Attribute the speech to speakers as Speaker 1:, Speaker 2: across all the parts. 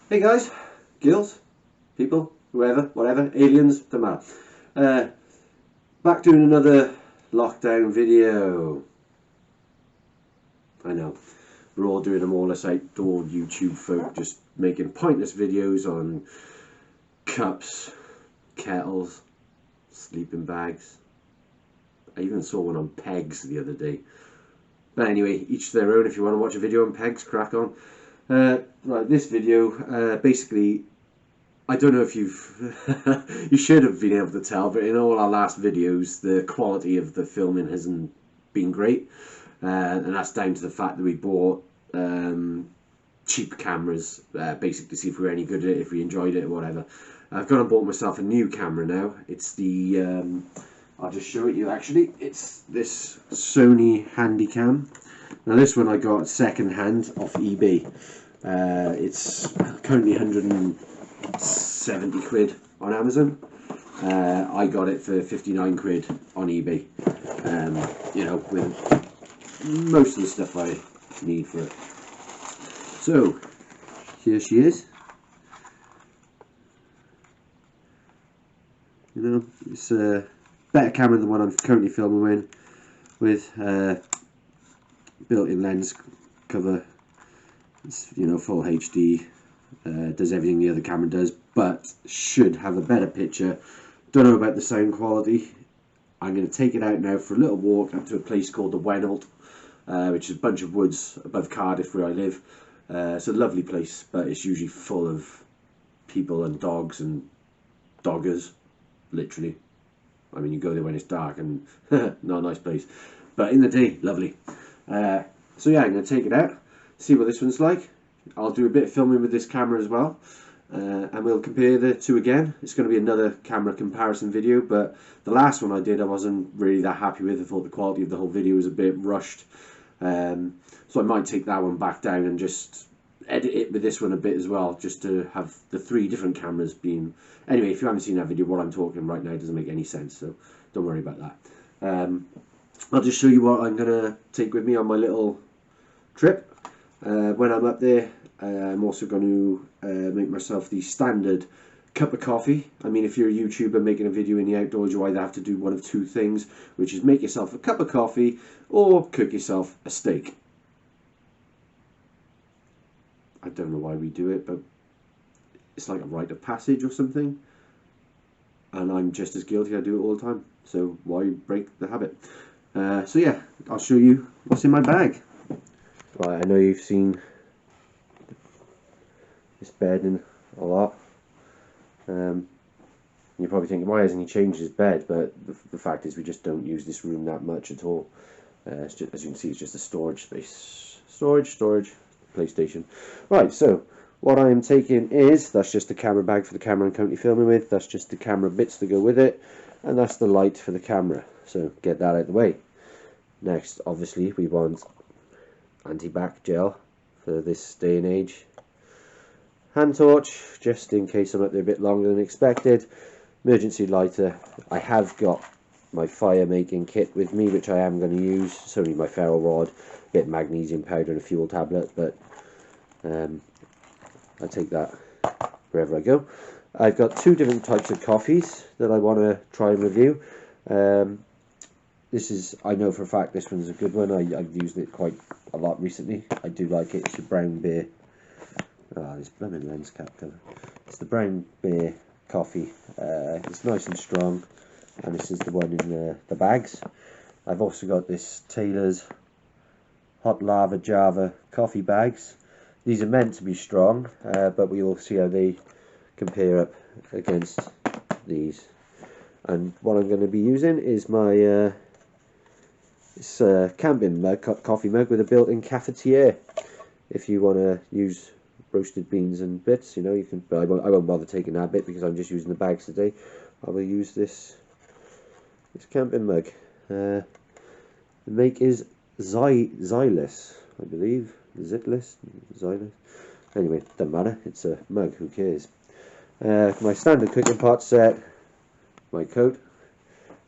Speaker 1: Hey guys, girls, people, whoever, whatever, aliens, doesn't matter. Back doing another lockdown video. I know, we're all doing them all, us outdoor YouTube folk, just making pointless videos on cups, kettles, sleeping bags. I even saw one on pegs the other day. But anyway, each their own. If you want to watch a video on pegs, crack on. Right, this video, basically, I don't know if you've, you should have been able to tell, but in all our last videos, the quality of the filming hasn't been great, and that's down to the fact that we bought cheap cameras, basically to see if we were any good at it, if we enjoyed it, or whatever. I've gone and bought myself a new camera now. It's the, I'll just show it you actually, it's this Sony Handycam. Now this one I got second hand off eBay. It's currently 170 quid on Amazon. I got it for 59 quid on eBay. You know, with most of the stuff I need for it. So here she is. You know, it's a better camera than the one I'm currently filming in, with built-in lens cover. It's, you know, full HD, does everything the other camera does, but should have a better picture. Don't know about the sound quality. I'm going to take it out now for a little walk up to a place called the Wenallt, which is a bunch of woods above Cardiff where I live. It's a lovely place, but it's usually full of people and dogs and doggers, literally. I mean, you go there when it's dark and not a nice place, but in the day, lovely. So yeah, I'm going to take it out, see what this one's like. I'll do a bit of filming with this camera as well, and we'll compare the two again. It's going to be another camera comparison video, but the last one I did I wasn't really that happy with. I thought the quality of the whole video was a bit rushed, so I might take that one back down and just edit it with this one a bit as well, just to have the three different cameras being... Anyway, if you haven't seen that video, what I'm talking right now doesn't make any sense, so don't worry about that. I'll just show you what I'm going to take with me on my little trip. When I'm up there, I'm also going to make myself the standard cup of coffee. I mean, if you're a YouTuber making a video in the outdoors, you either have to do one of two things, which is make yourself a cup of coffee or cook yourself a steak. I don't know why we do it, but it's like a rite of passage or something, and I'm just as guilty. I do it all the time, so why break the habit? So yeah, I'll show you what's in my bag. Right, I know you've seen this bedding a lot. You're probably thinking, why hasn't he changed his bed? But the fact is, we just don't use this room that much at all. It's just, as you can see, it's just a storage space. Storage, PlayStation. Right, so what I'm taking is, that's just the camera bag for the camera I'm currently filming with. That's just the camera bits to go with it. And that's the light for the camera. So get that out of the way. Next, obviously, we want anti-bac gel for this day and age. Hand torch, just in case I'm up there a bit longer than expected. Emergency lighter. I have got my fire making kit with me, which I am going to use. It's only my ferro rod, a bit of magnesium powder and a fuel tablet, but I take that wherever I go. I've got two different types of coffees that I want to try and review. This is, I know for a fact this one's a good one. I've used it quite a lot recently. I do like it. It's a brown beer. Ah, this blooming lens cap cover. It's the brown beer coffee. It's nice and strong, and this is the one in the bags. I've also got this Taylor's Hot Lava Java coffee bags. These are meant to be strong, but we will see how they compare up against these. And what I'm going to be using is my it's a camping mug, coffee mug with a built-in cafetiere. If you want to use roasted beans and bits, you know, you can. But I won't bother taking that bit because I'm just using the bags today. I will use this camping mug. The make is Xylus, I believe. Zitless, Xylus. Anyway, doesn't matter. It's a mug. Who cares? My standard cooking pot set. My coat.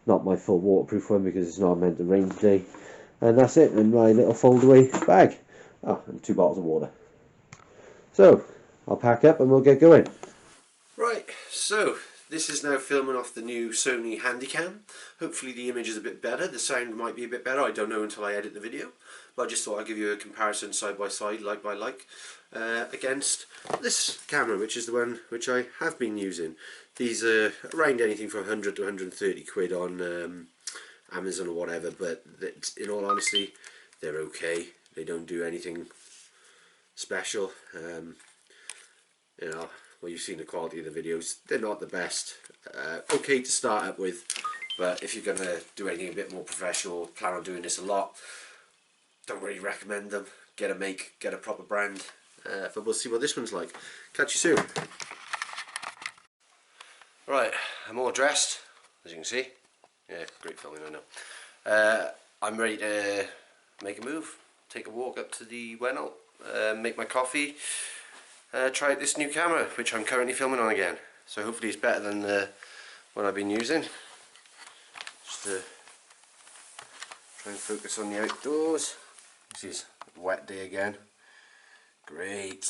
Speaker 1: Not my full waterproof one because it's not meant to rain today. And that's it, and my little fold away bag. Oh, and 2 bottles of water. So, I'll pack up and we'll get going.
Speaker 2: Right, so this is now filming off the new Sony Handycam. Hopefully the image is a bit better, the sound might be a bit better, I don't know until I edit the video. But I just thought I'd give you a comparison side by side, like by like, against this camera, which is the one which I have been using. These are around anything from 100 to 130 quid on Amazon or whatever, but in all honesty, they're okay. They don't do anything special. You know, well, you've seen the quality of the videos. They're not the best. Okay to start up with, but if you're going to do anything a bit more professional, plan on doing this a lot, don't really recommend them. Get a proper brand. But we'll see what this one's like. Catch you soon. Right, I'm all dressed, as you can see. Yeah, great filming, I know. I'm ready to make a move. Take a walk up to the Wenallt, make my coffee. Try out this new camera, which I'm currently filming on again. So hopefully it's better than the one I've been using. Just to try and focus on the outdoors. This is a wet day again. Great.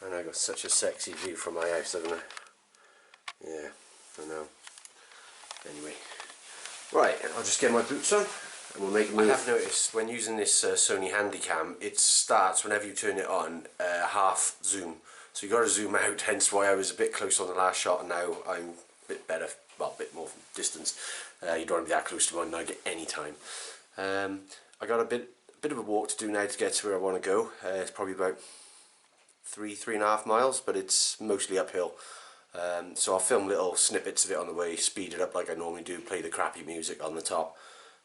Speaker 2: And I got such a sexy view from my house, haven't I? Yeah, I know. Anyway, right, I'll just get my boots on. And we'll make a move. I have noticed when using this Sony Handycam, it starts whenever you turn it on half zoom. So you got to zoom out. Hence why I was a bit close on the last shot, and now I'm a bit better, well, a bit more distance. You don't want to be that close to one night at any time. I got a bit of a walk to do now to get to where I want to go. It's probably about 3.5 miles, but it's mostly uphill. So I'll film little snippets of it on the way, speed it up like I normally do, play the crappy music on the top.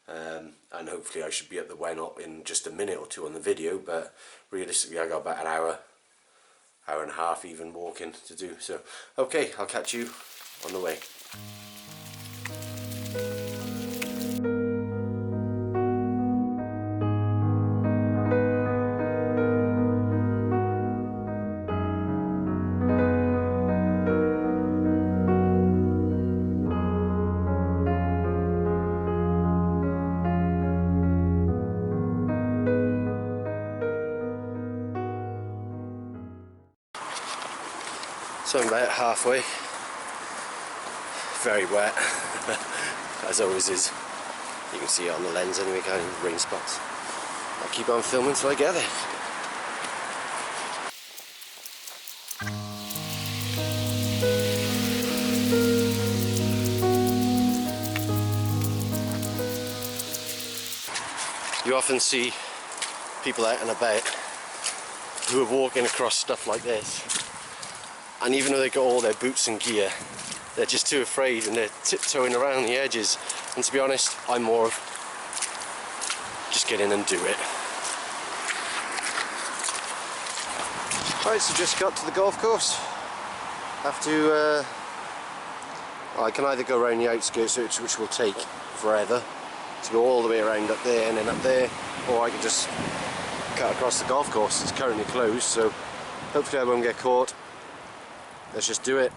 Speaker 2: And hopefully I should be at the Wenallt in just a minute or two on the video, but realistically I got about an hour and a half even walking to do. So okay, I'll catch you on the way. So I'm about halfway. Very wet, as always is. You can see it on the lens anyway, kind of rain spots. I'll keep on filming till I get there. You often see people out and about who are walking across stuff like this. And even though they've got all their boots and gear, they're just too afraid and they're tiptoeing around the edges. And to be honest, I'm more of just get in and do it. Right, so just got to the golf course. Have to, well, I can either go around the outskirts, which will take forever, to go all the way around up there and then up there, or I can just cut across the golf course. It's currently closed, so hopefully I won't get caught. Let's just do it.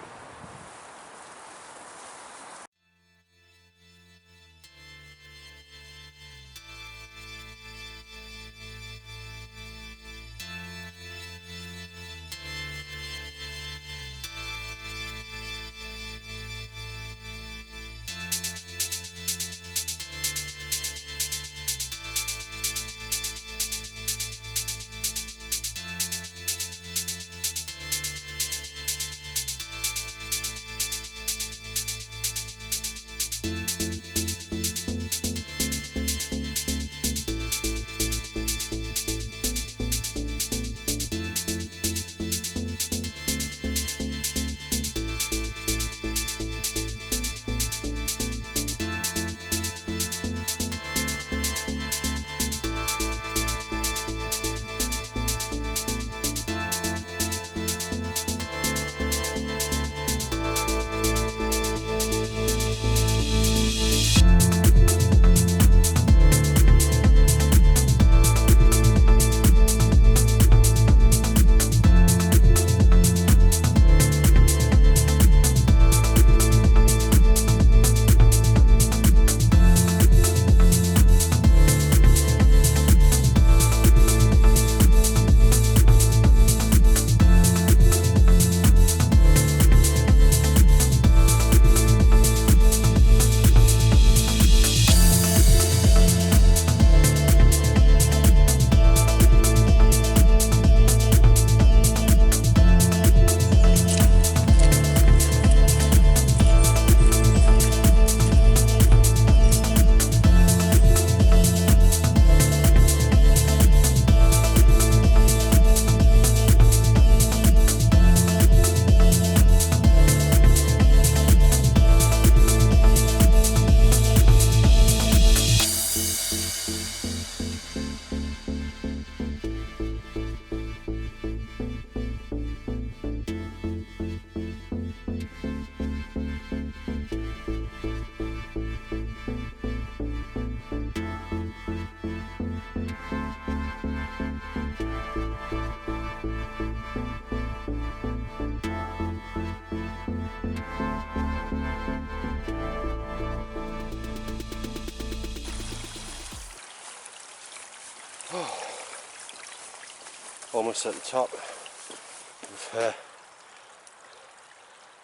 Speaker 2: Almost at the top of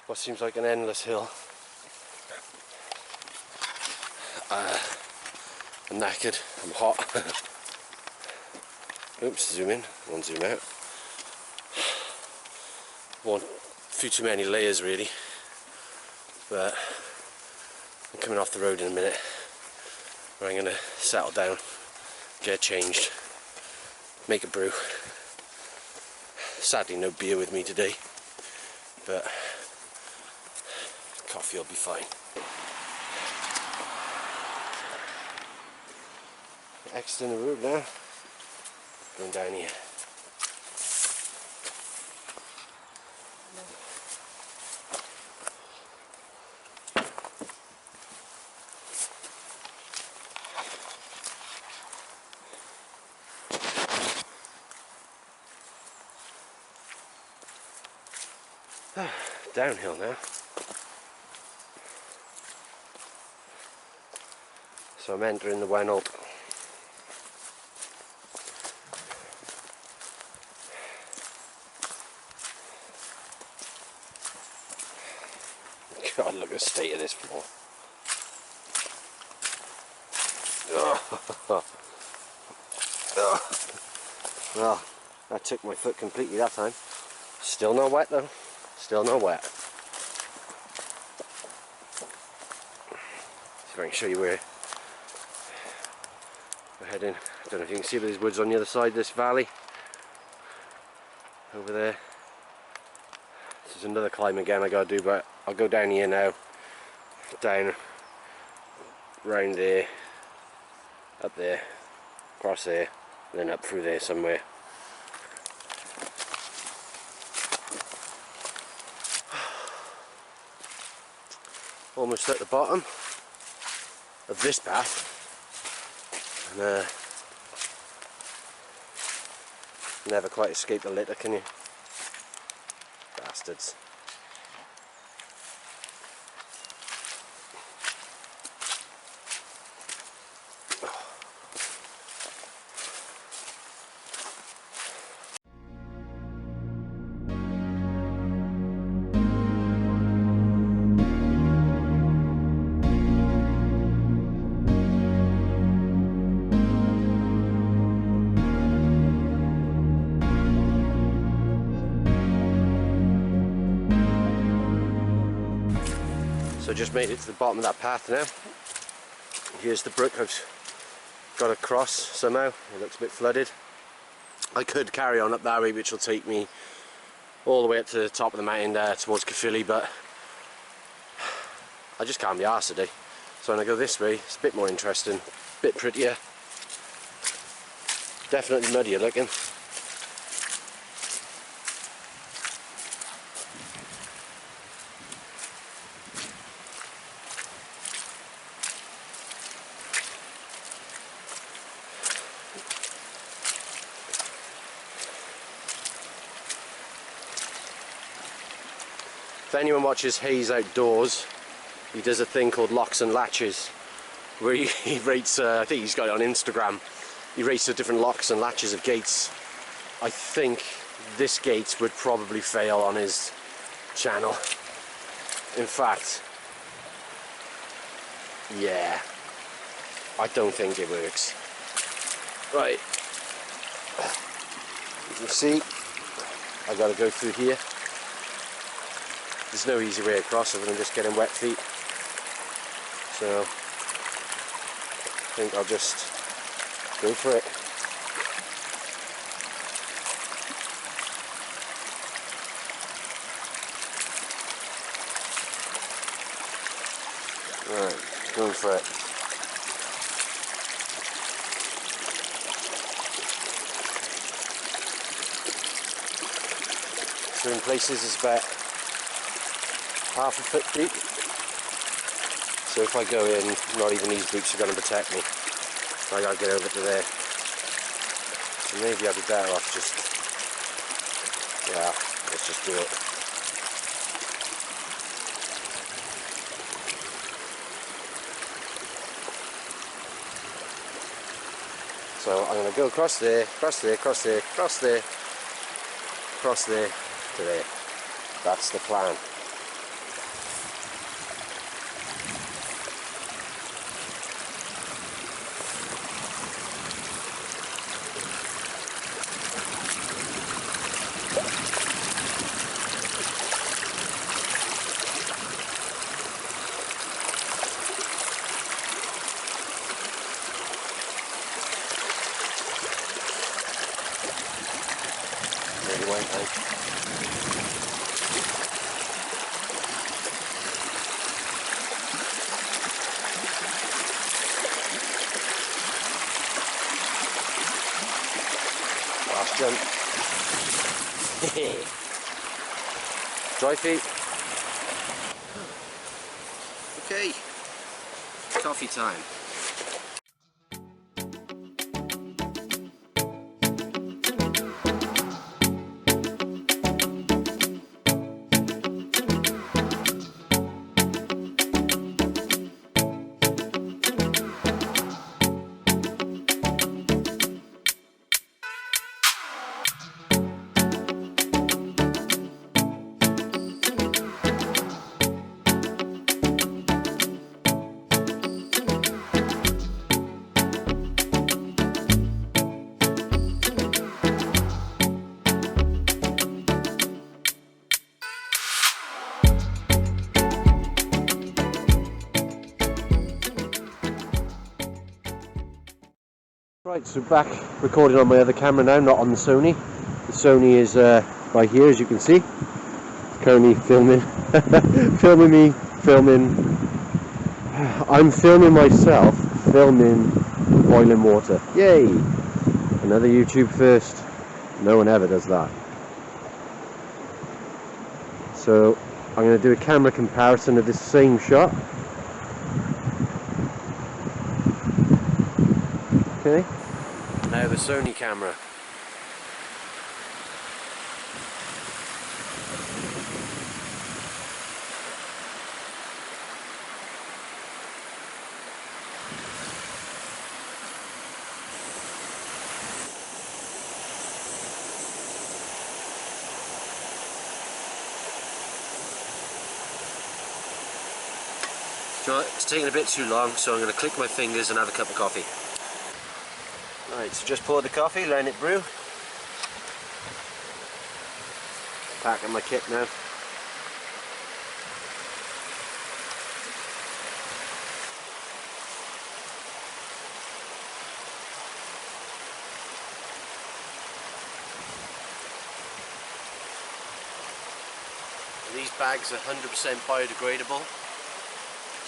Speaker 2: what seems like an endless hill. I'm knackered, I'm hot. Oops, zoom in, one zoom out. One few too many layers really, but I'm coming off the road in a minute where I'm going to settle down, get changed, make a brew. Sadly no beer with me today, but coffee will be fine. Exiting the road now, going down here. Downhill now. So I'm entering the Wenallt. God, look at the state of this floor. Well, that took my foot completely that time. Still not wet though. Still not wet. See if I can show you where we're heading. I don't know if you can see, but there's woods on the other side of this valley. Over there. This is another climb again I gotta do, but I'll go down here now. Down, round there, up there, across there, and then up through there somewhere. Almost at the bottom of this path, and never quite escape the litter, can you? Bastards. So I just made it to the bottom of that path now. Here's the brook I've got to cross somehow. It looks a bit flooded. I could carry on up that way, which will take me all the way up to the top of the mountain towards Caerphilly, but I just can't be arsed today. So when I go this way, it's a bit more interesting, a bit prettier. Definitely muddier looking. If anyone watches Hayes Outdoors, he does a thing called Locks and Latches, where he rates, I think he's got it on Instagram, he rates the different locks and latches of gates. I think this gate would probably fail on his channel. In fact, yeah, I don't think it works. Right, you can see, I gotta go through here. There's no easy way across other than just getting wet feet. So, I think I'll just go for it. Right, going for it. So in places it's about half a foot deep, so if I go in, not even these boots are going to protect me. I gotta get over to there, so maybe I'll be better off just, yeah, let's just do it. So So I'm going to go across there, across there, across there, across there, across there to there. That's the plan. Really went, mate. Last jump. Dry feet. Okay, coffee time. Right, so back recording on my other camera now, not on the Sony. The Sony is right here, as you can see. Currently filming, I'm filming myself, filming boiling water. Yay! Another YouTube first. No one ever does that. So I'm going to do a camera comparison of this same shot. Okay. Now the Sony camera. So it's taking a bit too long, so I'm going to click my fingers and have a cup of coffee. Right, so just poured the coffee, letting it brew. Packing my kit now. These bags are 100% biodegradable,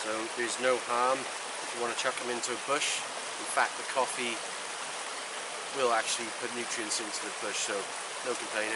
Speaker 2: so there's no harm if you want to chuck them into a bush. In fact, the coffee will actually put nutrients into the bush, so no complaining.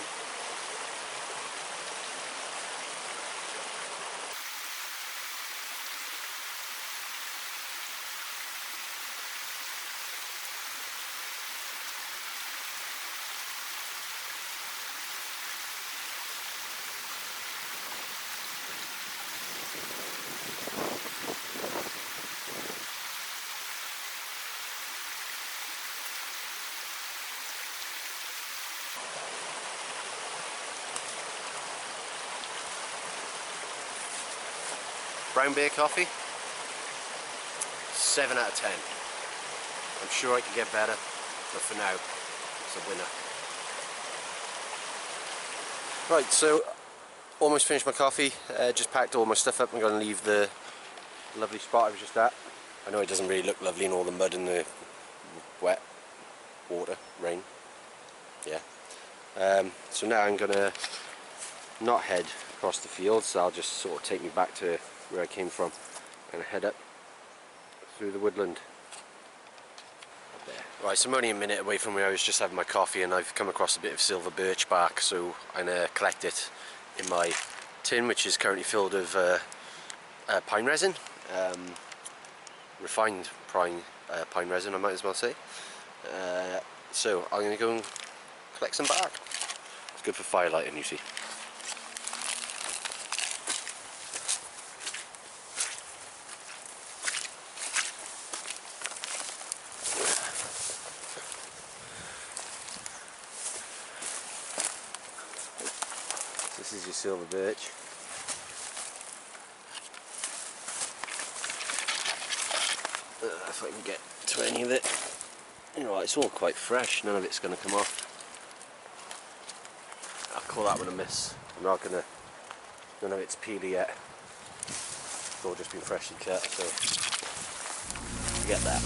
Speaker 2: Brown beer coffee, 7 out of 10. I'm sure I could get better, but for now, it's a winner. Right, so almost finished my coffee, just packed all my stuff up. I'm going to leave the lovely spot I was just at. I know it doesn't really look lovely in all the mud and the wet water, rain. Yeah. So now I'm going to not head across the fields, so I'll just sort of take me back to where I came from and head up through the woodland. There. Right, so I'm only a minute away from where I was just having my coffee, and I've come across a bit of silver birch bark, so I'm going to collect it in my tin, which is currently filled with pine resin, refined pine resin, I might as well say. So I'm going to go and collect some bark. It's good for firelighting, you see. This is your silver birch. If I can get to any of it. You know, it's all quite fresh, none of it's going to come off. I'll call that one a miss. I'm not going to, none of it's peely yet. It's all just been freshly cut, so forget that.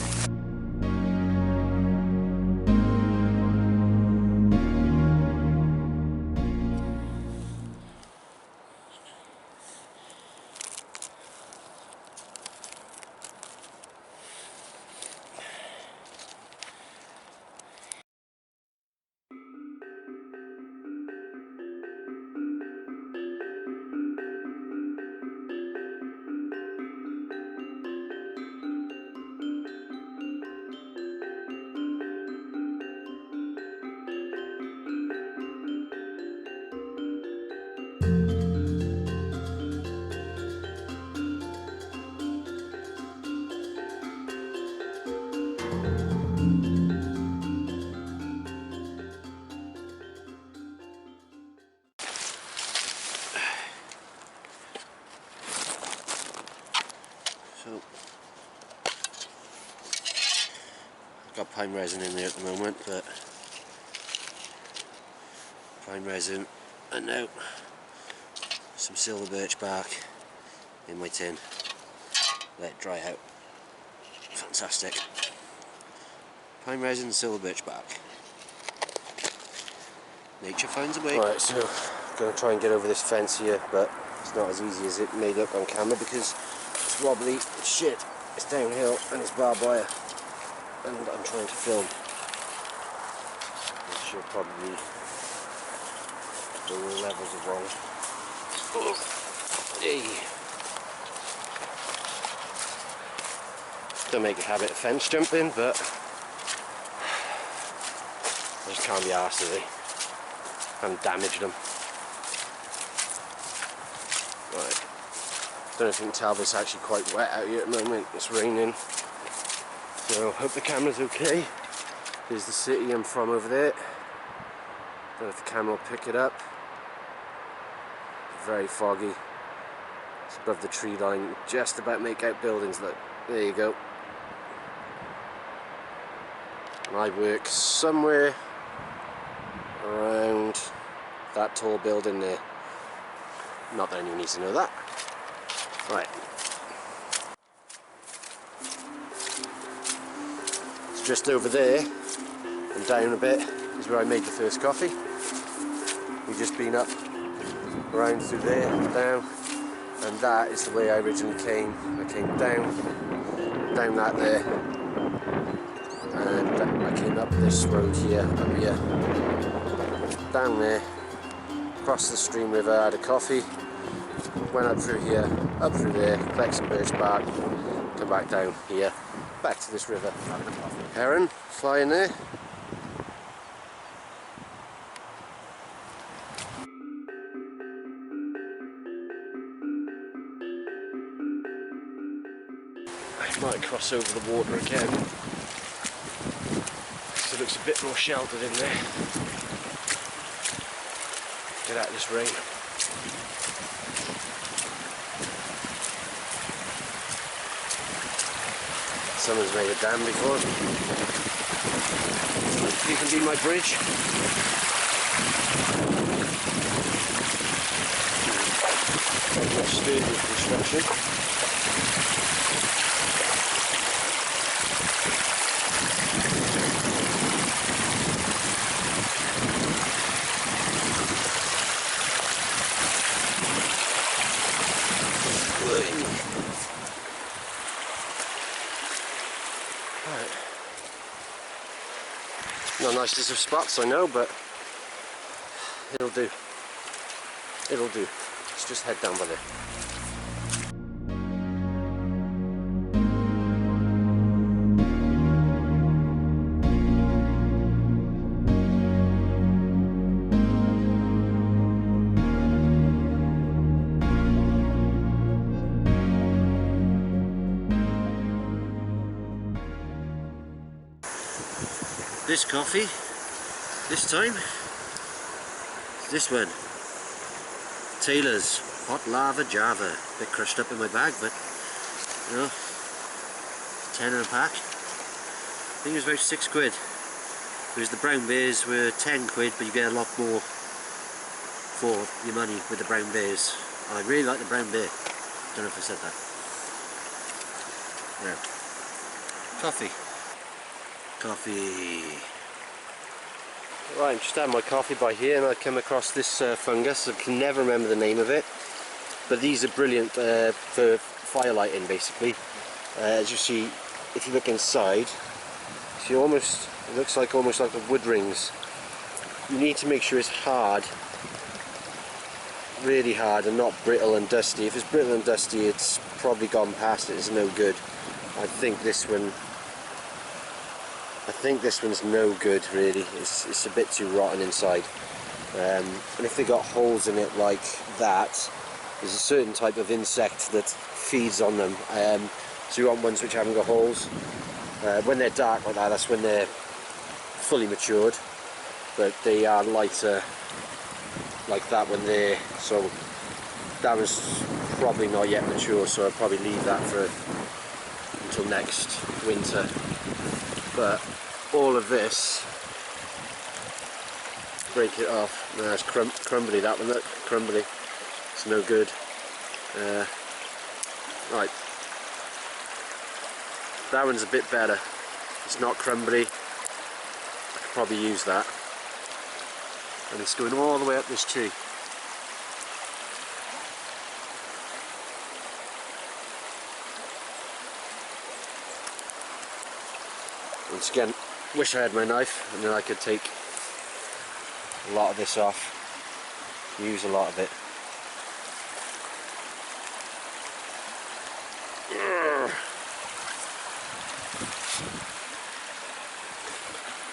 Speaker 2: So, I've got pine resin in there at the moment, but pine resin and now some silver birch bark in my tin. Let it dry out. Fantastic. Pine resin, silver birch bark. Nature finds a way. Right, so I'm going to try and get over this fence here, but it's not as easy as it may look on camera because it's wobbly, it's shit, it's downhill and it's barbed wire, and I'm trying to film. I should probably do all levels of wrong. Oh, hey. Don't make a habit of fence jumping, but I just can't be arsed with it. I haven't damaged them. Right. Don't know if you can tell, but it's actually quite wet out here at the moment. It's raining, so hope the camera's okay. Here's the city I'm from over there. Don't know if the camera will pick it up. Very foggy. It's above the tree line. Just about make out buildings. Look, there you go. And I work somewhere around that tall building there. Not that anyone needs to know that. Right. It's just over there and down a bit is where I made the first coffee. We've just been up, around through there, down, and that is the way I originally came. I came down that there, and I came up this road here, up here, down there, across the stream river, had a coffee, went up through here, up through there, collect some birch bark, come back down here, back to this river, having a coffee. Heron, flying there. I might cross over the water again, because it looks a bit more sheltered in there. Get out of this rain. Someone's made a dam before. You can be my bridge. Sturdy construction. Not nicest of spots, I know, but it'll do. It'll do. Let's just head down by there. This coffee, this time, this one. Taylor's hot lava Java. A bit crushed up in my bag, but you know, £10 a pack. I think it was about £6. Whereas the brown bears were £10, but you get a lot more for your money with the brown bears. I really like the brown bear. Don't know if I said that. No. Coffee. Right, I'm just having my coffee by here, and I come across this fungus. I can never remember the name of it, but these are brilliant for firelighting, basically. As you see, if you look inside, see, it looks like almost like the wood rings. You need to make sure it's hard, really hard, and not brittle and dusty. If it's brittle and dusty, it's probably gone past it. It's no good. I think this one's no good, really. It's a bit too rotten inside. And if they got holes in it like that, there's a certain type of insect that feeds on them. So you want ones which haven't got holes. When they're dark like that, that's when they're fully matured. But they are lighter like that when they're, so that was probably not yet mature, so I'll probably leave that until next winter. But all of this, break it off. No, it's crumbly, that one, look, crumbly. It's no good. Right, that one's a bit better. It's not crumbly. I could probably use that. And it's going all the way up this tree. Once again, wish I had my knife, and then I could take a lot of this off, use a lot of it.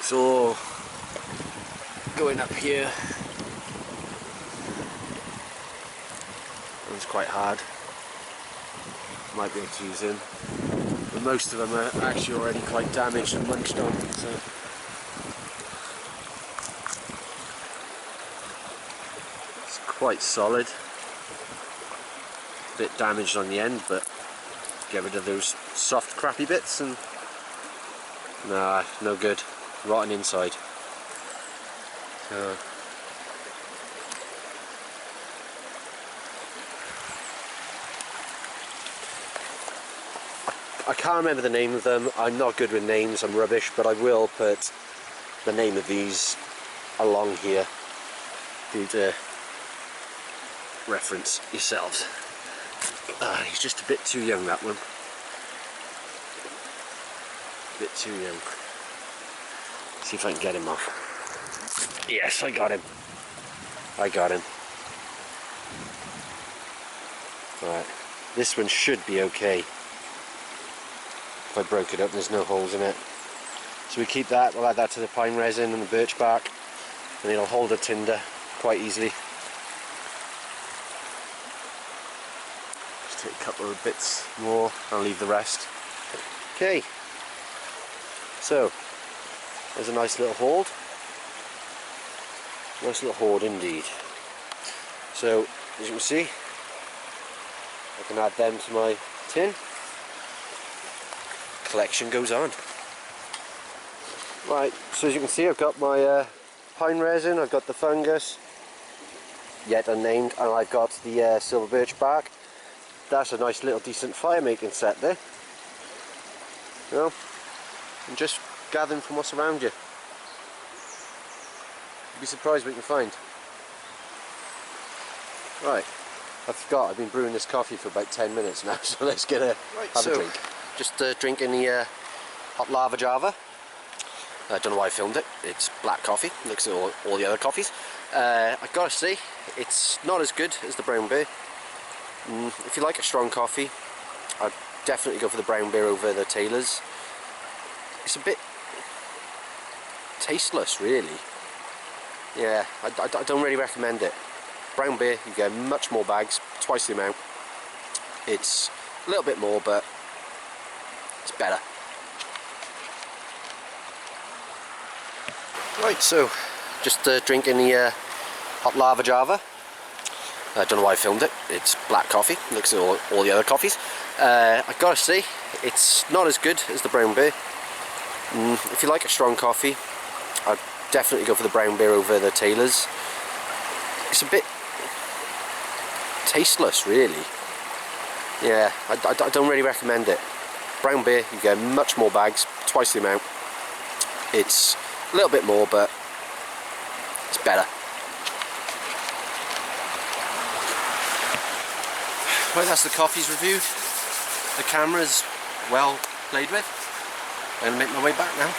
Speaker 2: So, going up here, it's quite hard. Might be able to use in. But most of them are actually already quite damaged and munched on, so it's quite solid. A bit damaged on the end, but get rid of those soft crappy bits and nah, no good. Rotten inside. I can't remember the name of them. I'm not good with names, I'm rubbish, but I will put the name of these along here for you to reference yourselves. He's just a bit too young, that one. A bit too young. See if I can get him off. Yes, I got him. I got him. Alright, this one should be okay. If I broke it up, there's no holes in it. So we keep that, we'll add that to the pine resin and the birch bark, and it'll hold the tinder quite easily. Just take a couple of bits more, I'll leave the rest. Okay, so there's a nice little hoard. Nice little hoard indeed. So, as you can see, I can add them to my tin. Collection goes on. Right, so as you can see, I've got my pine resin, I've got the fungus, yet unnamed, and I've got the silver birch bark. That's a nice little decent fire making set there. You know, and just gathering from what's around you. You'd be surprised what you can find. Right, I forgot, I've been brewing this coffee for about 10 minutes now, so let's get have a drink. Just drinking the hot lava Java. I don't know why I filmed it. It's black coffee, looks like all the other coffees. I gotta say, it's not as good as the brown beer. If you like a strong coffee, I'd definitely go for the brown beer over the Taylor's. It's a bit tasteless, really. Yeah, I don't really recommend it. Brown beer, you get much more bags, twice the amount. It's a little bit more, but it's better. Right, so just drinking the hot lava Java. I don't know why I filmed it. It's black coffee, looks at all the other coffees. I gotta say, it's not as good as the brown beer. If you like a strong coffee, I'd definitely go for the brown beer over the Taylor's. It's a bit tasteless, really. Yeah, I don't really recommend it. Brown beer, you get much more bags, twice the amount. It's a little bit more, but it's better. Right, that's the coffees review. The camera's well played with. I'm going to make my way back now.